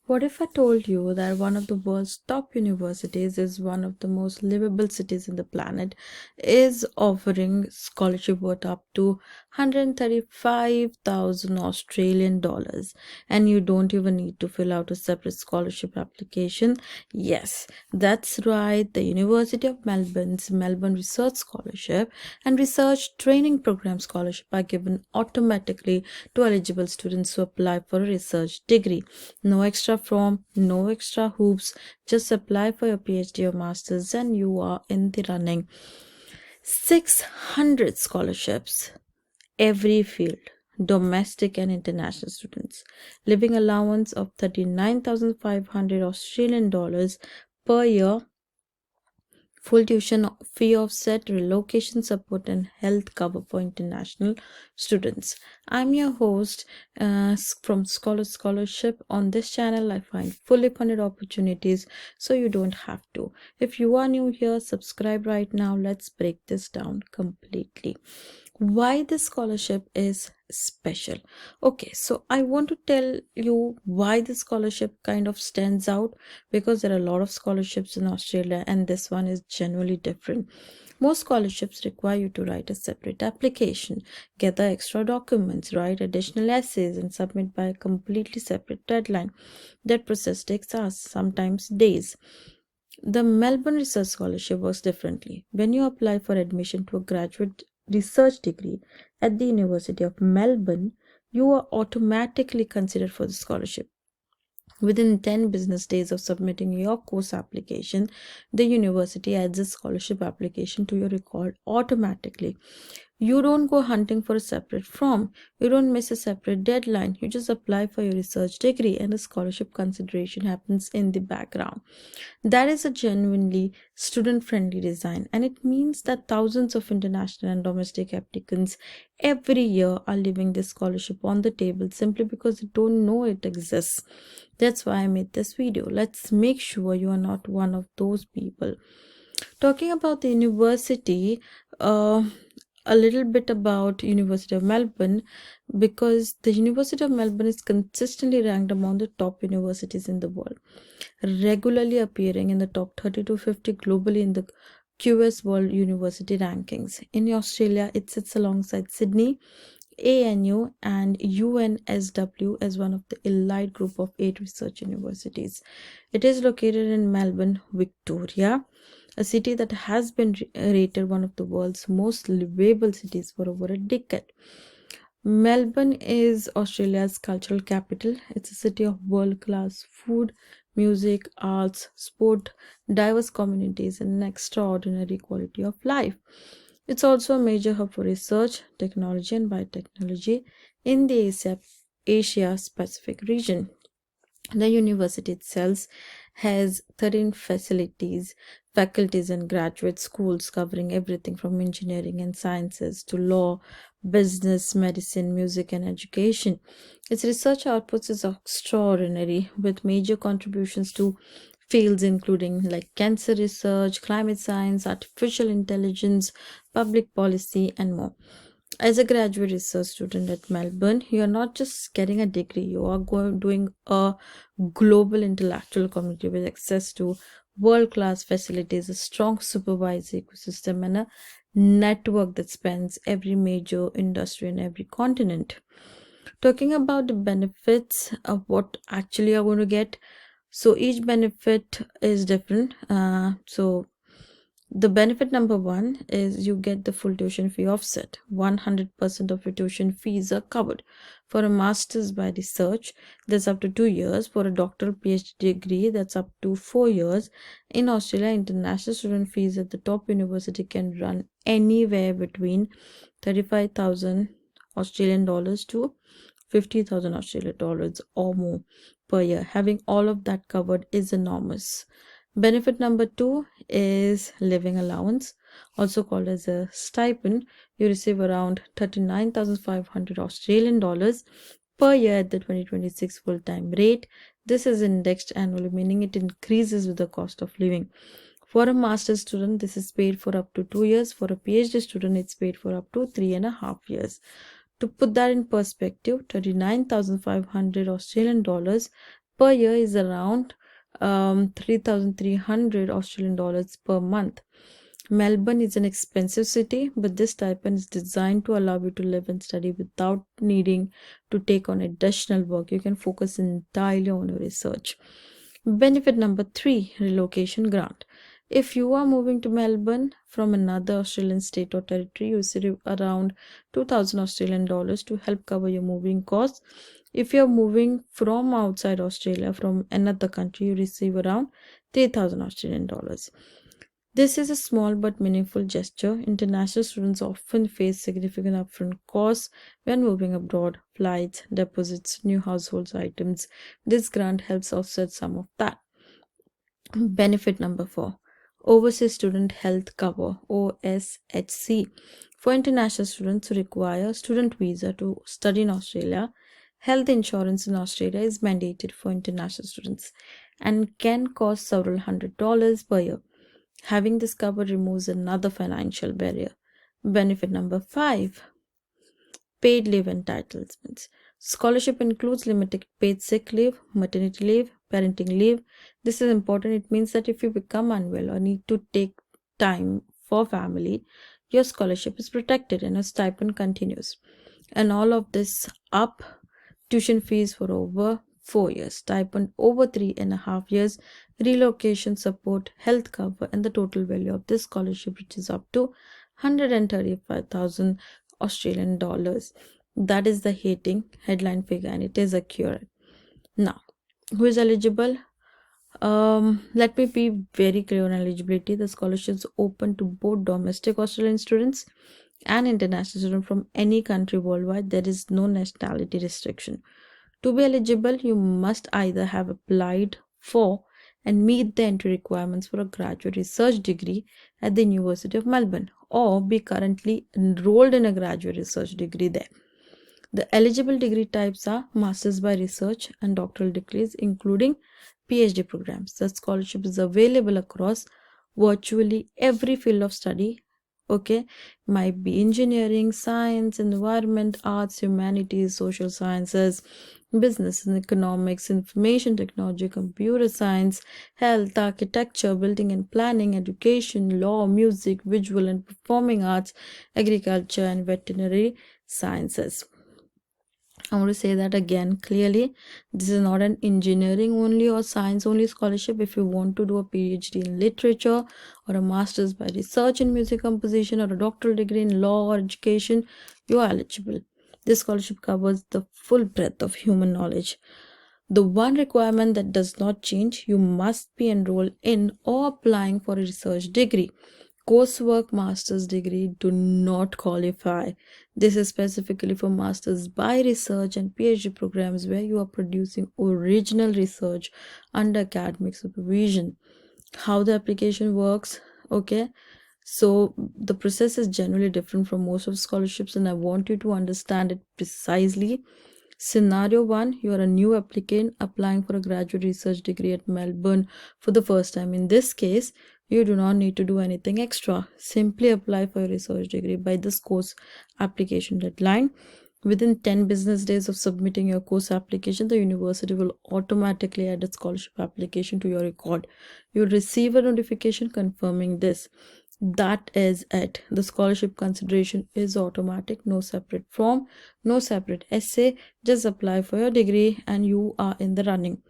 What if I told you that one of the world's top universities is one of the most livable cities in the planet, is offering scholarship worth up to 135,000 Australian dollars, and you don't even need to fill out a separate scholarship application? Yes, that's right. The University of Melbourne's Melbourne Research Scholarship and Research Training Program Scholarship are given automatically to eligible students who apply for a research degree. No extra form, no extra hoops. Just apply for your PhD or master's and you are in the running. 600 scholarships, every field, domestic and international students. Living allowance of 39,500 Australian dollars per year. Full tuition fee offset, relocation support, and health cover for international students. I'm your host from Scholarship. On this channel, I find fully funded opportunities so you don't have to. If you are new here, subscribe right now. Let's break this down completely. Why this scholarship is special. Okay, so I want to tell you why this scholarship kind of stands out, because there are a lot of scholarships in Australia and this one is genuinely different. Most scholarships require you to write a separate application, gather extra documents, write additional essays, and submit by a completely separate deadline. That process takes hours, sometimes days. The Melbourne Research Scholarship works differently. When you apply for admission to a graduate research degree at the University of Melbourne, you are automatically considered for the scholarship. Within 10 business days of submitting your course application, the university adds a scholarship application to your record automatically. You don't go hunting for a separate form. You don't miss a separate deadline. You just apply for your research degree and a scholarship consideration happens in the background. That is a genuinely student-friendly design, and it means that thousands of international and domestic applicants every year are leaving this scholarship on the table simply because they don't know it exists. That's why I made this video. Let's make sure you are not one of those people. Talking about the university, a little bit about University of Melbourne, because the University of Melbourne is consistently ranked among the top universities in the world, regularly appearing in the top 30 to 50 globally in the QS World University Rankings. In Australia, it sits alongside Sydney, ANU, and UNSW as one of the elite group of 8 research universities. It is located in Melbourne, Victoria, a city that has been rated one of the world's most livable cities for over a decade. Melbourne is Australia's cultural capital. It's a city of world-class food, music, arts, sport, diverse communities, and an extraordinary quality of life. It's also a major hub for research, technology, and biotechnology in the Asia Pacific region. The university itself has 13 faculties and graduate schools covering everything from engineering and sciences to law, business, medicine, music, and education. Its research outputs is extraordinary, with major contributions to fields including like cancer research, climate science, artificial intelligence, public policy, and more. As a graduate research student at Melbourne, you are not just getting a degree, you are doing a global intellectual community with access to world-class facilities, a strong supervisory ecosystem, and a network that spans every major industry in every continent. Talking about the benefits of what actually you're going to get, so each benefit is different. So the benefit number one is you get the full tuition fee offset. 100% of your tuition fees are covered. For a master's by research, that's up to 2 years. For a doctoral PhD degree, that's up to 4 years. In Australia, international student fees at the top university can run anywhere between 35,000 Australian dollars to 50,000 Australian dollars or more per year. Having all of that covered is enormous. Benefit number two is living allowance, also called as a stipend. You receive around 39,500 Australian dollars per year at the 2026 full-time rate. This is indexed annually, meaning it increases with the cost of living. For a master's student, this is paid for up to 2 years. For a PhD student, it's paid for up to 3.5 years. To put that in perspective, 39,500 Australian dollars per year is around 3,300 Australian dollars per month. Melbourne is an expensive city, but this stipend is designed to allow you to live and study without needing to take on additional work. You can focus entirely on your research. Benefit number 3, relocation grant. If you are moving to Melbourne from another Australian state or territory, you receive around 2,000 Australian dollars to help cover your moving costs. If you're moving from outside Australia, from another country, you receive around 3,000 Australian dollars. This is a small but meaningful gesture. International students often face significant upfront costs when moving abroad: flights, deposits, new household items. This grant helps offset some of that. Benefit number 4, Overseas Student Health Cover, OSHC. For international students who require a student visa to study in Australia, health insurance in Australia is mandated for international students and can cost several $100s per year. Having this cover removes another financial barrier. Benefit number 5, paid leave entitlements. Scholarship includes limited paid sick leave, maternity leave, parenting leave. This is important. It means that if you become unwell or need to take time for family, your scholarship is protected and a stipend continues. And all of this up, tuition fees for over 4 years, stipend over 3.5 years, relocation support, health cover, and the total value of this scholarship, which is up to 135,000 Australian dollars. That is the headline figure, and it is accurate. Now, who is eligible? Let me be very clear on eligibility. The scholarship is open to both domestic Australian students and international students from any country worldwide. There is no nationality restriction. To be eligible, you must either have applied for and meet the entry requirements for a graduate research degree at the University of Melbourne, or be currently enrolled in a graduate research degree there. The eligible degree types are Masters by Research and doctoral degrees, including PhD programs. The scholarship is available across virtually every field of study. Okay, might be engineering, science, environment, arts, humanities, social sciences, business and economics, information technology, computer science, health, architecture, building and planning, education, law, music, visual and performing arts, agriculture, and veterinary sciences. I want to say that again clearly. This is not an engineering only or science only scholarship. If you want to do a PhD in literature or a master's by research in music composition or a doctoral degree in law or education, you are eligible. This scholarship covers the full breadth of human knowledge. The one requirement that does not change: you must be enrolled in or applying for a research degree. Coursework master's degree do not qualify. This is specifically for master's by research and PhD programs where you are producing original research under academic supervision. How the application works, okay? So the process is generally different from most of scholarships, and I want you to understand it precisely. Scenario 1, you are a new applicant applying for a graduate research degree at Melbourne for the first time. In this case, you do not need to do anything extra. Simply apply for your research degree by this course application deadline. Within 10 business days of submitting your course application, the university will automatically add a scholarship application to your record. You will receive a notification confirming this. That is it. The scholarship consideration is automatic. No separate form, no separate essay. Just apply for your degree and you are in the running.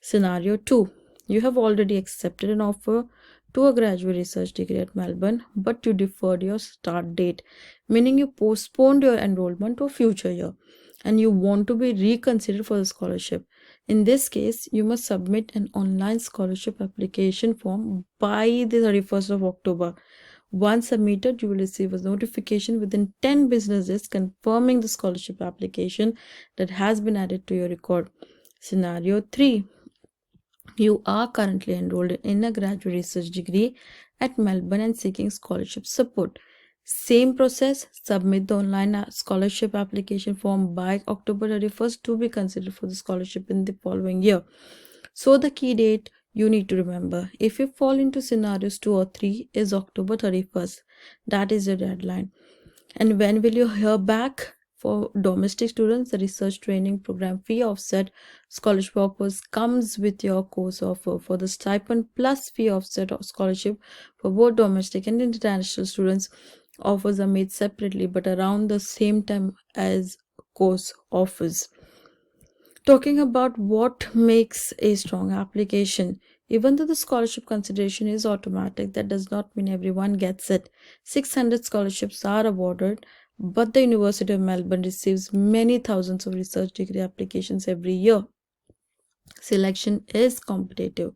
Scenario 2, you have already accepted an offer to a graduate research degree at Melbourne, but you deferred your start date, meaning you postponed your enrollment to a future year, and you want to be reconsidered for the scholarship. In this case, you must submit an online scholarship application form by the 31st of October. Once submitted, you will receive a notification within 10 business days confirming the scholarship application that has been added to your record. Scenario 3, you are currently enrolled in a graduate research degree at Melbourne and seeking scholarship support. Same process, submit the online scholarship application form by October 31st to be considered for the scholarship in the following year. So the key date you need to remember, if you fall into scenarios 2 or 3, is October 31st. That is your deadline. And when will you hear back? For domestic students, the research training program fee offset scholarship offers comes with your course offer. For the stipend plus fee offset scholarship for both domestic and international students, offers are made separately but around the same time as course offers. Talking about what makes a strong application. Even though the scholarship consideration is automatic, that does not mean everyone gets it. 600 scholarships are awarded, but the University of Melbourne receives many thousands of research degree applications every year. Selection is competitive.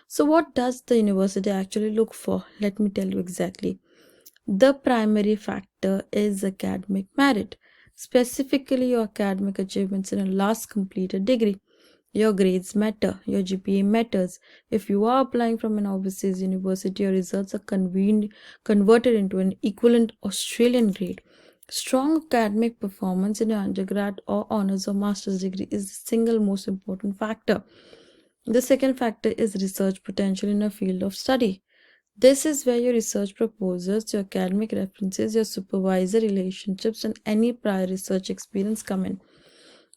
So what does the university actually look for? Let me tell you exactly. The primary factor is academic merit, specifically your academic achievements in a last completed degree. Your grades matter, your GPA matters. If you are applying from an overseas university, your results are converted into an equivalent Australian grade. Strong academic performance in your undergrad or honors or master's degree is the single most important factor. The second factor is research potential in a field of study. This is where your research proposals, your academic references, your supervisor relationships, and any prior research experience come in.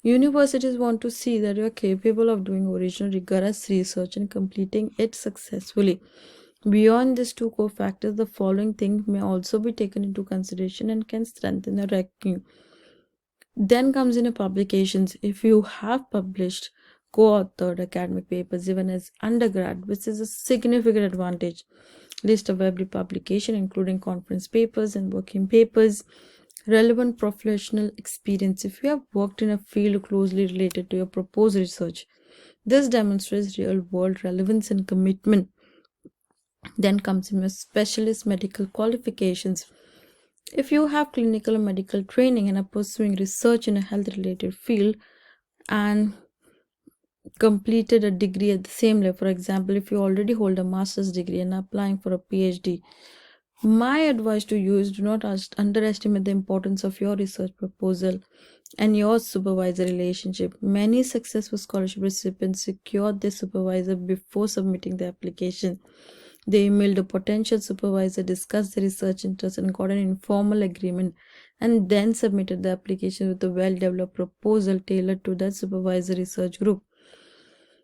Universities want to see that you are capable of doing original, rigorous research and completing it successfully. Beyond these two core factors, the following things may also be taken into consideration and can strengthen your ranking. Then comes in your publications. If you have published co-authored academic papers even as undergrad, which is a significant advantage. List of every publication including conference papers and working papers. Relevant professional experience. If you have worked in a field closely related to your proposed research, this demonstrates real world relevance and commitment. Then comes in your specialist medical qualifications. If you have clinical or medical training and are pursuing research in a health related field and completed a degree at the same level, for example, if you already hold a master's degree and are applying for a PhD, my advice to you is do not underestimate the importance of your research proposal and your supervisor relationship. Many successful scholarship recipients secured their supervisor before submitting the application. They emailed a potential supervisor, discussed the research interest, and got an informal agreement, and then submitted the application with a well-developed proposal tailored to that supervisor research group.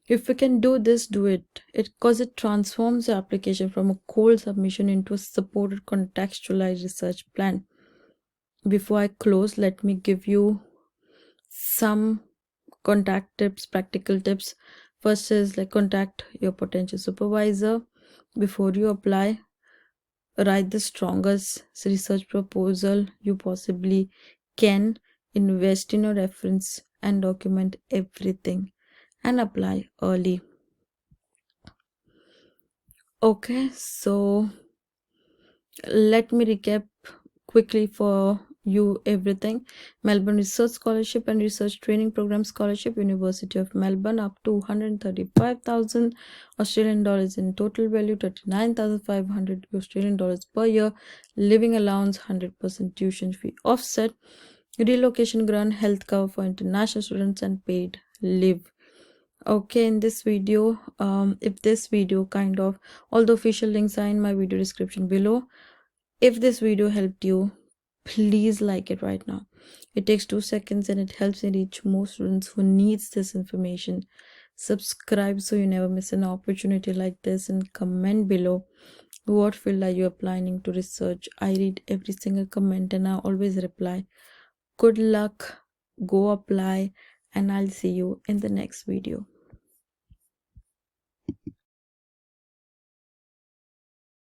If we can do this, do it. Because it transforms the application from a cold submission into a supported contextualized research plan. Before I close, let me give you some contact tips, practical tips. First is contact your potential supervisor before you apply. Write the strongest research proposal you possibly can. Invest in your reference and document everything, and apply early. Okay, so let me recap quickly for you everything. Melbourne Research Scholarship and Research Training Program Scholarship, University of Melbourne, up to 135,000 Australian dollars in total value, 39,500 Australian dollars per year. Living allowance, 100% tuition fee offset. Relocation grant, health cover for international students, and paid leave. Okay, in this video, if this video all the official links are in my video description below. If this video helped you, please like it right now. It takes 2 seconds and it helps me reach more students who needs this information. Subscribe so you never miss an opportunity like this, and comment below what field are you applying to research. I read every single comment and I always reply. Good luck, go apply, and I'll see you in the next video.